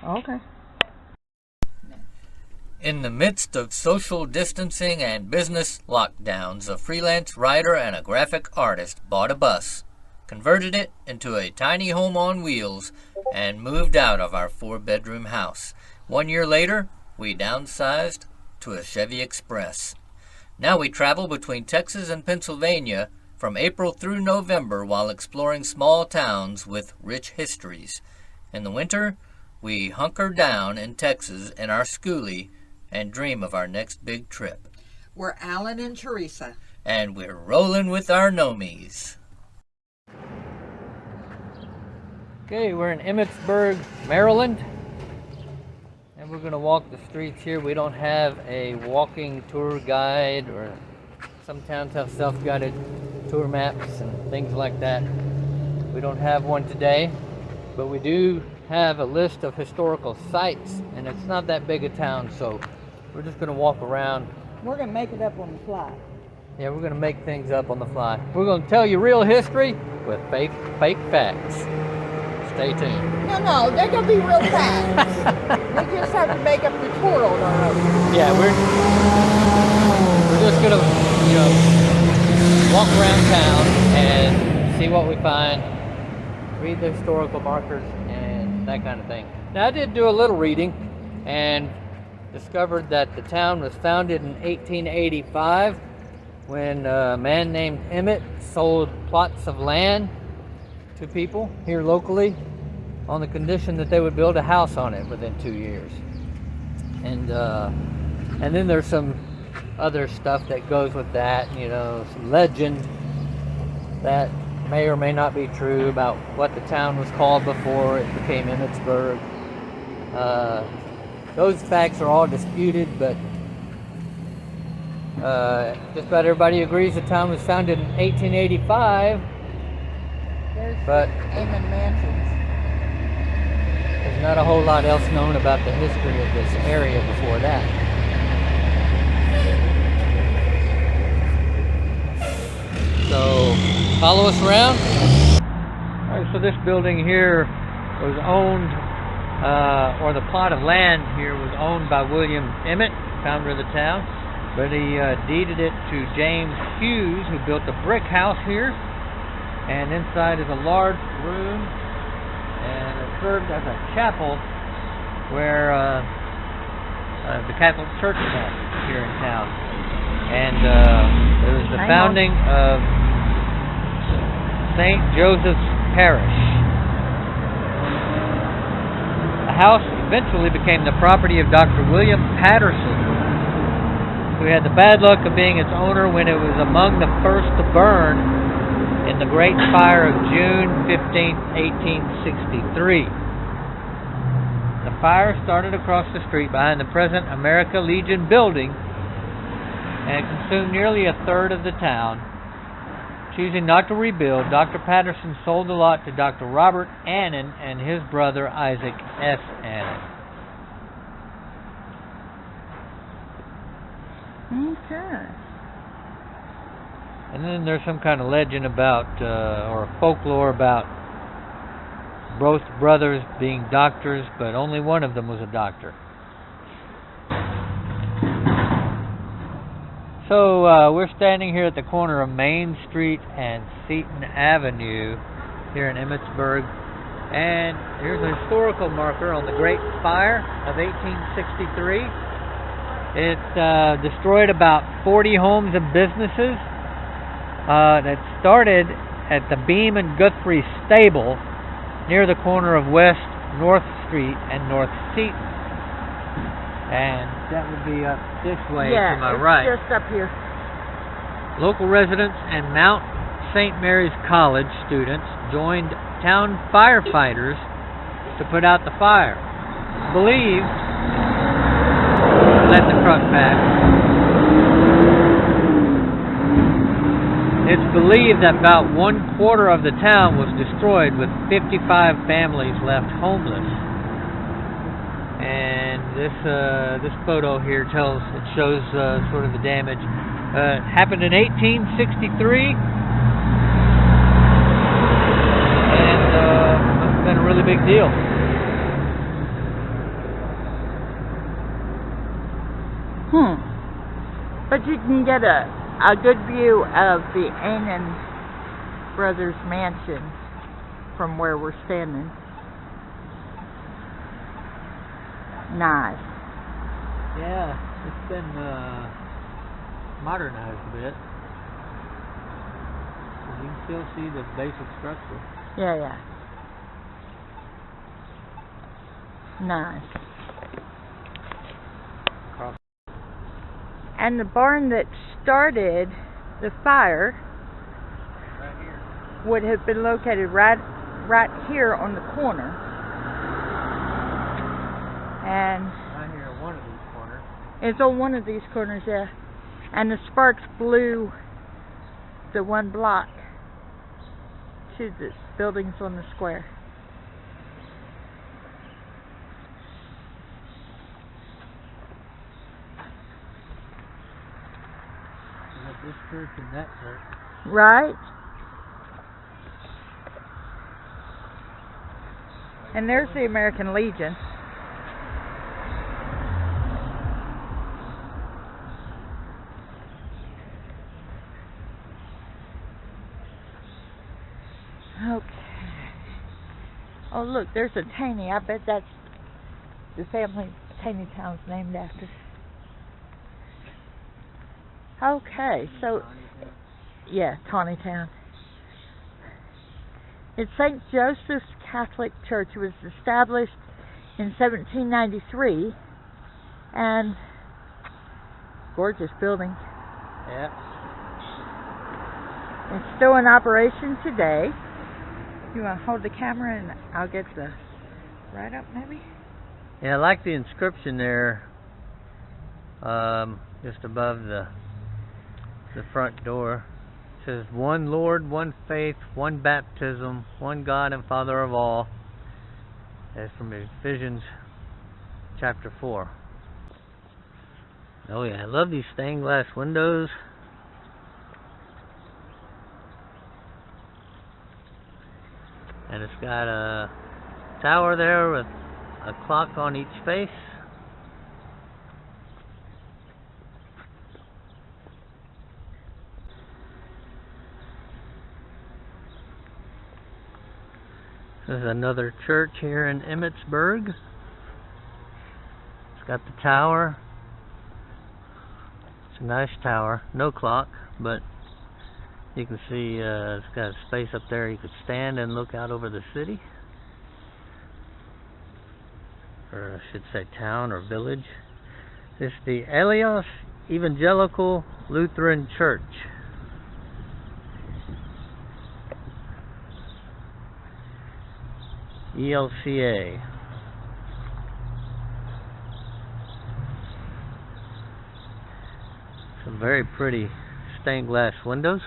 Okay. In the midst of social distancing and business lockdowns, a freelance writer and a graphic artist bought a bus, converted it into a tiny home on wheels, and moved out of our 4-bedroom house. 1 year later, we downsized to a Chevy Express. Now we travel between Texas and Pennsylvania from April through November while exploring small towns with rich histories. In the winter, we hunker down in Texas in our schoolie and dream of our next big trip. We're Alan and Teresa. And we're rolling with our gnomies. Okay, we're in Emmitsburg, Maryland. And we're going to walk the streets here. We don't have a walking tour guide, or some towns have self-guided tour maps and things like that. We don't have one today, but we do have a list of historical sites, and it's not that big a town, so we're just going to walk around. We're going to make it up on the fly. Yeah, we're going to make things up on the fly. We're going to tell you real history with fake facts. Stay tuned. No, they're going to be real facts. We just have to make up the tour on our own. Yeah, we're just going to, walk around town and see what we find, read the historical markers, and that kind of thing. Now, I did do a little reading and discovered that the town was founded in 1885 when a man named Emmett sold plots of land to people here locally on the condition that they would build a house on it within 2 years. And then there's some other stuff that goes with that, some legend that may or may not be true about what the town was called before it became Emmitsburg. Those facts are all disputed, but just about everybody agrees the town was founded in 1885. But Amen mansions. There's not a whole lot else known about the history of this area before that. So, follow us around. All right, so this building here was owned, or the plot of land here was owned by William Emmett, founder of the town, but he deeded it to James Hughes, who built a brick house here, and inside is a large room, and it served as a chapel where the Catholic Church met here in town. And it was the founding of St. Joseph's Parish. The house eventually became the property of Dr. William Patterson, who had the bad luck of being its owner when it was among the first to burn in the Great Fire of June 15, 1863. The fire started across the street behind the present America Legion building, and it consumed nearly a third of the town. Choosing not to rebuild, Dr. Patterson sold the lot to Dr. Robert Annan and his brother Isaac S. Annan. Okay. And then there's some kind of legend about, or folklore about both brothers being doctors, but only one of them was a doctor. So we're standing here at the corner of Main Street and Seton Avenue here in Emmitsburg, and here's a historical marker on the Great Fire of 1863. It destroyed about 40 homes and businesses. That started at the Beam and Guthrie Stable near the corner of West North Street and North Seton. And that would be up this way to my right. Yeah, just up here. Local residents and Mount St. Mary's College students joined town firefighters to put out the fire. Let the truck pass. It's believed that about 1/4 of the town was destroyed, with 55 families left homeless. And this photo here shows sort of the damage. It happened in 1863, and it's been a really big deal. But you can get a good view of the Annan Brothers mansion from where we're standing. Nice. Yeah, it's been modernized a bit. You can still see the basic structure. Yeah. Nice. And the barn that started the fire Right here. would have been located right here on the corner. And Right here on one of these corners. it's on one of these corners, yeah. And the sparks blew the one block to the buildings on the square. You got this church and that church. Right? And there's the American Legion. Okay. Oh, look, there's a Taney. I bet that's the family Taney Town's named after. Okay, so, yeah, Tawny Town. It's St. Joseph's Catholic Church. It was established in 1793, and gorgeous building. Yeah. It's still in operation today. You want to hold the camera and I'll get the write up maybe? Yeah, I like the inscription there, just above the front door. It says, "One Lord, one faith, one baptism, one God and Father of all." That's from Ephesians chapter 4. Oh yeah, I love these stained glass windows. And it's got a tower there with a clock on each face. There's another church here in Emmitsburg. It's got the tower. It's a nice tower. No clock, but you can see it's got a space up there you could stand and look out over the city. Or I should say town or village. It's the Elios Evangelical Lutheran Church. ELCA. Some very pretty stained glass windows.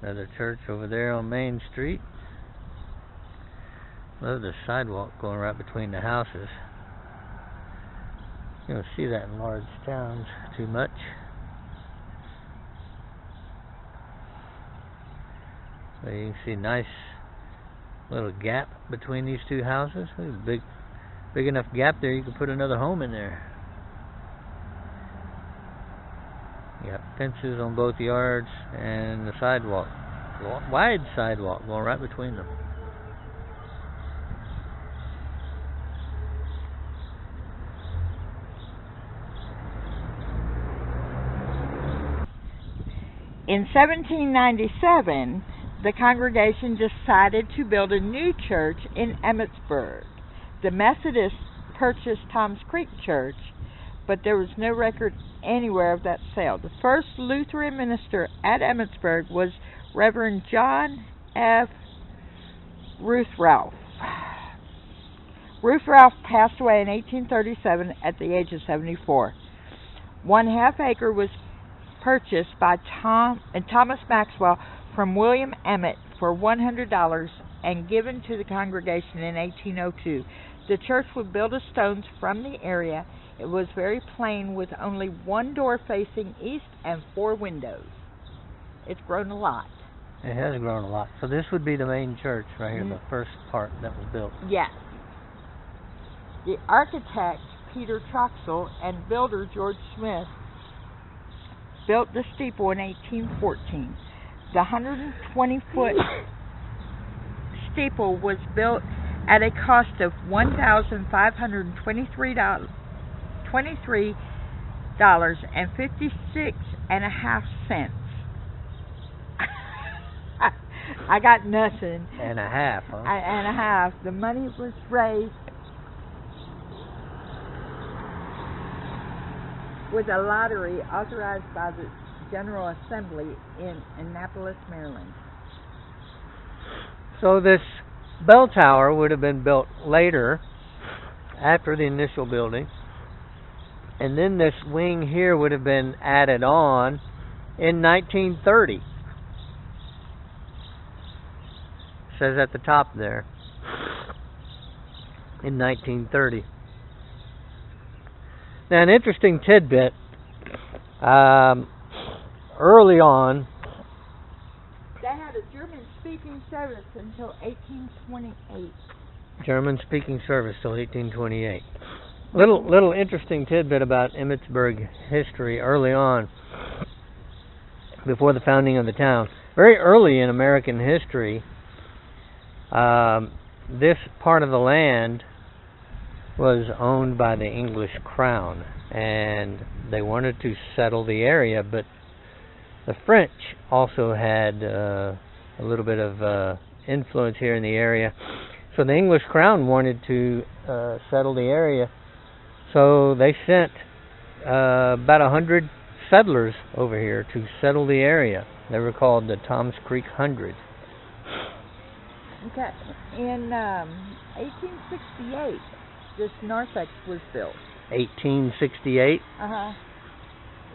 Another church over there on Main Street. Love the sidewalk going right between the houses. You don't see that in large towns too much. But you can see a nice little gap between these two houses. There's a big enough gap there you could put another home in there. You got fences on both yards and the sidewalk. Wide sidewalk going right between them. In 1797, the congregation decided to build a new church in Emmitsburg. The Methodists purchased Tom's Creek Church, but there was no record anywhere of that sale. The first Lutheran minister at Emmitsburg was Reverend John F. Ruthrauff. Ruthrauff passed away in 1837 at the age of 74. 1/2 acre was purchased by Thomas Maxwell from William Emmett for $100 and given to the congregation in 1802. The church would build of stones from the area. It was very plain with only one door facing east and 4 windows. It's grown a lot. It has grown a lot. So this would be the main church right here, the first part that was built. Yes. The architect, Peter Troxel, and builder, George Smith, built the steeple in 1814. The 120-foot steeple was built at a cost of $1,523.56.5. I got nothing. And a half, huh? And a half. The money was raised with a lottery authorized by the General Assembly in Annapolis, Maryland. So this bell tower would have been built later, after the initial building, and then this wing here would have been added on in 1930. Says at the top there, in 1930. Now, an interesting tidbit, early on, they had a German-speaking service until 1828. German-speaking service till 1828. Little interesting tidbit about Emmitsburg history early on, before the founding of the town. Very early in American history, this part of the land was owned by the English crown, and they wanted to settle the area, but the French also had a little bit of influence here in the area. So the English crown wanted to settle the area, so they sent about 100 settlers over here to settle the area. They were called the Tom's Creek Hundred. Okay. In 1868, this narthex was built. 1868? Uh-huh.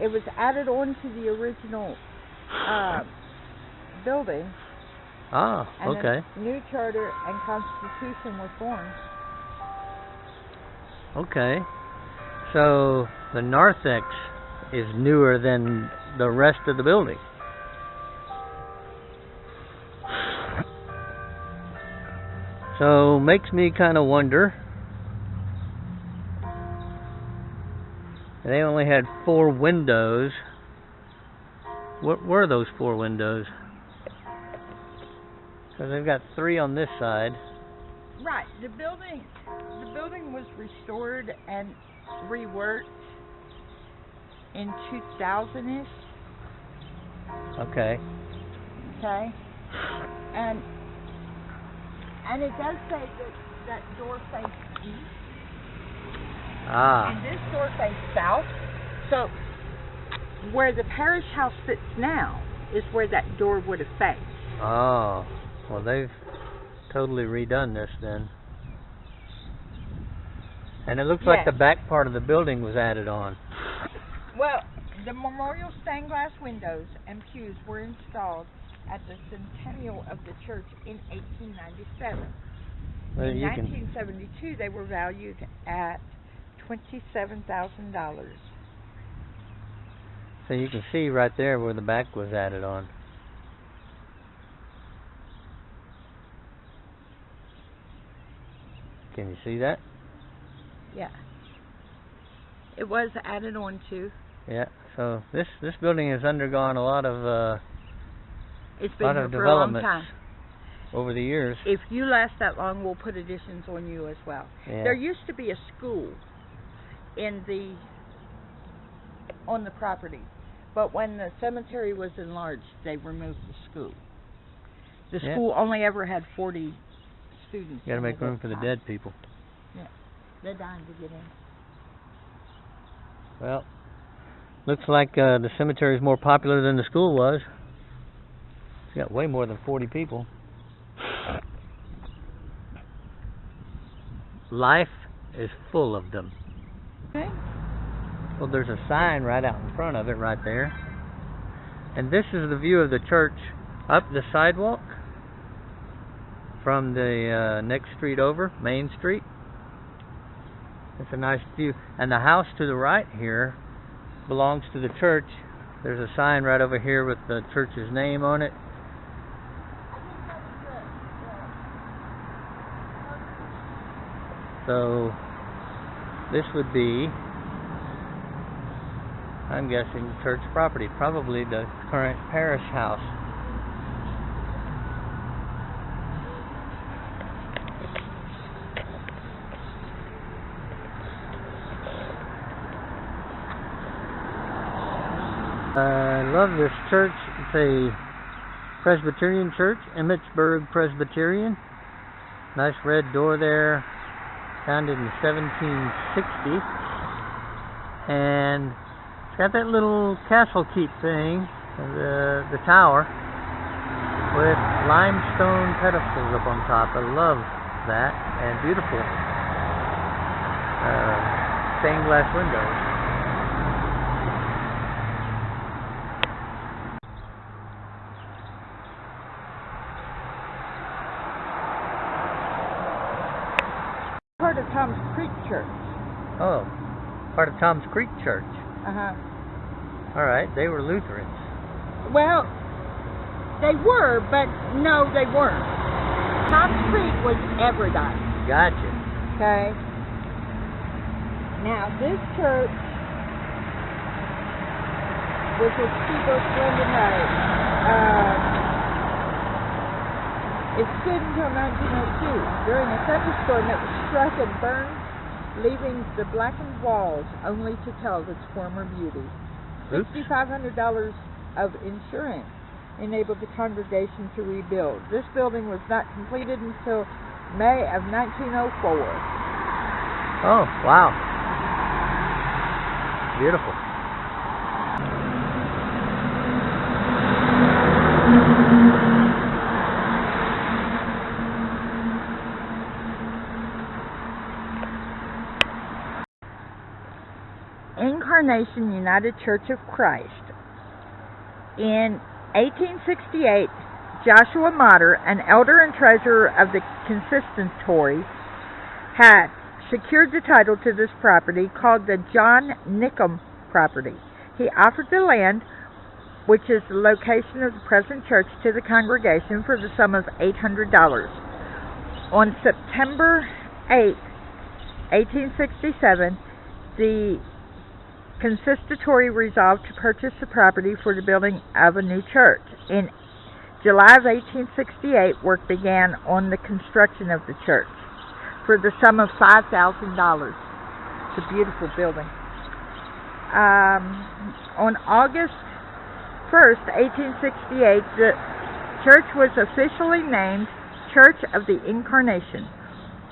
It was added on to the original building. Ah, and okay. a new charter and constitution were formed. Okay. So the narthex is newer than the rest of the building. So makes me kind of wonder. They only had 4 windows. What were those 4 windows? So they've got 3 on this side. Right. The building was restored and reworked in 2000-ish. Okay. Okay. And it does say that door faces east. Ah. And this door faces south. So where the parish house sits now is where that door would have faced. Oh. Well, they've totally redone this then. And it looks like the back part of the building was added on. Well, the memorial stained glass windows and pews were installed at the centennial of the church in 1897. Well, in 1972, they were valued at $27,000. So you can see right there where the back was added on. Can you see that? Yeah. It was added on to. Yeah. So this building has undergone a lot of it's been here for a long time. Over the years. If you last that long, we'll put additions on you as well. Yeah. There used to be a school on the property, but when the cemetery was enlarged, they removed the school. The school only ever had 40 students. You got to make room for the dead people. Yeah, they're dying to get in. Well, looks like the cemetery is more popular than the school was. It's got way more than 40 people. Life is full of them. Okay. Well, there's a sign right out in front of it right there. And this is the view of the church up the sidewalk from the next street over, Main Street. It's a nice view. And the house to the right here belongs to the church. There's a sign right over here with the church's name on it. So this would be, I'm guessing, church property, probably the current parish house. I love this church. It's a Presbyterian church, Emmitsburg Presbyterian. Nice red door there, founded in 1760. And it's got that little castle keep thing, the tower, with limestone pedestals up on top. I love that, and beautiful stained glass windows. Part of Tom's Creek Church. Oh, part of Tom's Creek Church. Uh-huh. All right, they were Lutherans. Well, they were, but no, they weren't. Tom's Creek was everybody. Gotcha. Okay. Now, this church was a steeple splendid night. It stood until 1902. During a thunderstorm, it was struck and burned, leaving the blackened walls only to tell of its former beauty. $6,500 of insurance enabled the congregation to rebuild. This building was not completed until May of 1904. Oh, wow. Beautiful. Incarnation United Church of Christ. In 1868, Joshua Motter, an elder and treasurer of the consistory, had secured the title to this property, called the John Nickham property. He offered the land, which is the location of the present church, to the congregation for the sum of $800. On September 8, 1867, the consistory resolved to purchase the property for the building of a new church. In July of 1868, work began on the construction of the church for the sum of $5,000. It's a beautiful building. On August 1st, 1868, the church was officially named Church of the Incarnation.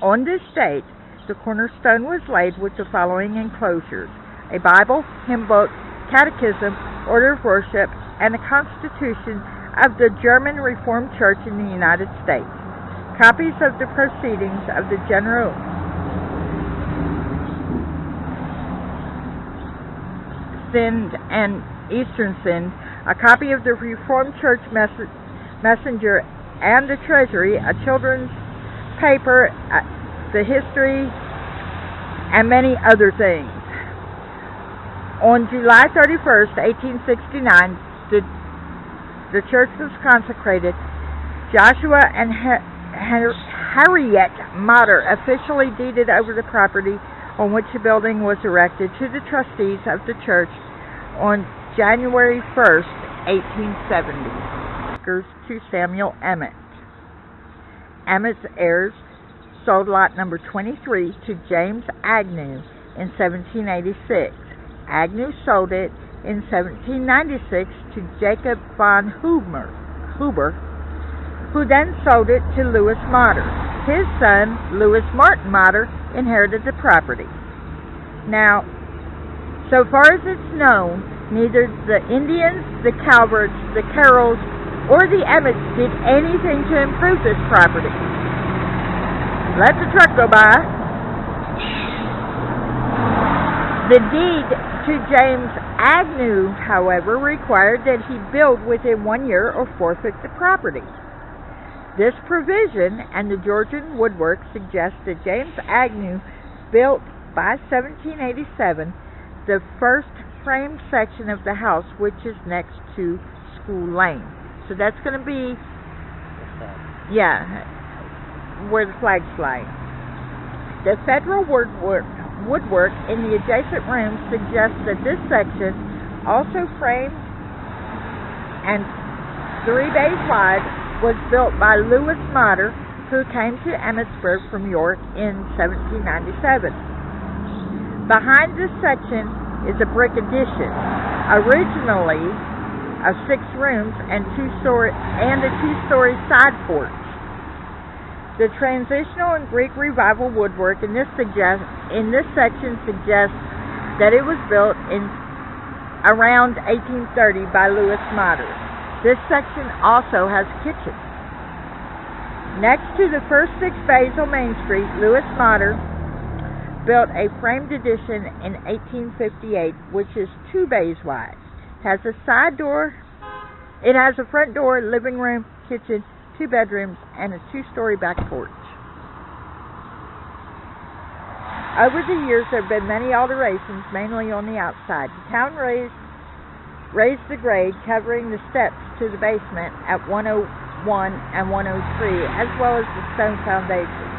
On this date, the cornerstone was laid with the following enclosures: a Bible, hymn book, catechism, order of worship, and a constitution of the German Reformed Church in the United States. Copies of the proceedings of the General Synod and Eastern Synod, a copy of the Reformed Church Messenger and the Treasury, a children's paper, the history, and many other things. On July 31st, 1869, the church was consecrated. Joshua and Harriet Motter officially deeded over the property on which the building was erected to the trustees of the church on January 1st, 1870. To Samuel Emmett. Emmett's heirs sold lot number 23 to James Agnew in 1786. Agnew sold it in 1796 to Jacob von Huber, who then sold it to Louis Motter. His son, Louis Martin Motter, inherited the property. Now, so far as it's known, neither the Indians, the Calverts, the Carrolls, or the Emmets did anything to improve this property. Let the truck go by. The deed to James Agnew, however, required that he build within 1 year or forfeit the property. This provision and the Georgian woodwork suggest that James Agnew built by 1787 the first framed section of the house, which is next to School Lane. So that's going to be, where the flags fly. The federal woodwork in the adjacent rooms suggests that this section, also framed and 3 bays wide, was built by Louis Motter, who came to Emmitsburg from York in 1797. Behind this section is a brick addition, originally of 6 rooms and a 2-story side porch. The transitional and Greek revival woodwork in this section suggests that it was built in around 1830 by Louis Motter. This section also has a kitchen. Next to the first 6 bays on Main Street, Louis Motter built a framed addition in 1858, which is 2 bays wide. Has a side door. It has a front door, living room, kitchen, 2 bedrooms, and a 2-story back porch. Over the years, there have been many alterations, mainly on the outside. The town raised the grade, covering the steps to the basement at 101 and 103, as well as the stone foundation.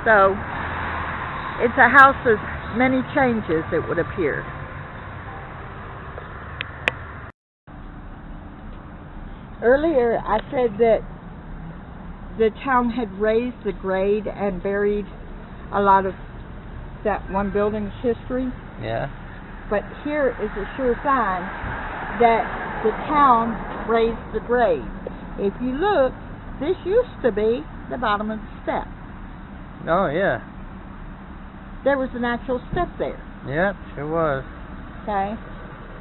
So, it's a house of many changes, it would appear. Earlier, I said that the town had raised the grade and buried a lot of that one building's history. Yeah. But here is a sure sign that the town raised the grade. If you look, this used to be the bottom of the step. Oh, yeah. There was an actual step there. Yep, sure was. Okay?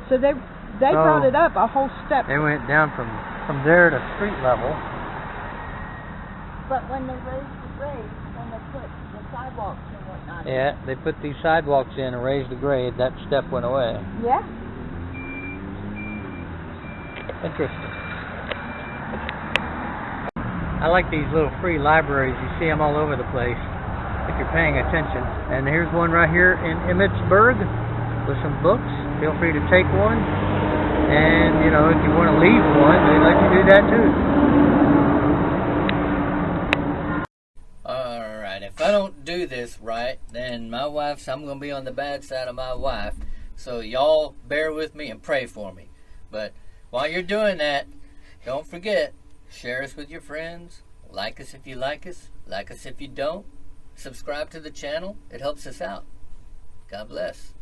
So they brought it up a whole step. They went down from there to street level. But when they raised the grade, when they put the sidewalks and whatnot. Yeah, they put these sidewalks in and raised the grade. That step went away. Yeah. Interesting. I like these little free libraries. You see them all over the place if you're paying attention. And here's one right here in Emmitsburg with some books. Feel free to take one. And, you know, if you want to leave one, they let you do that too. Alright, if I don't do this right, then I'm going to be on the bad side of my wife. So y'all bear with me and pray for me. But while you're doing that, don't forget, share us with your friends. Like us if you like us. Like us if you don't. Subscribe to the channel. It helps us out. God bless.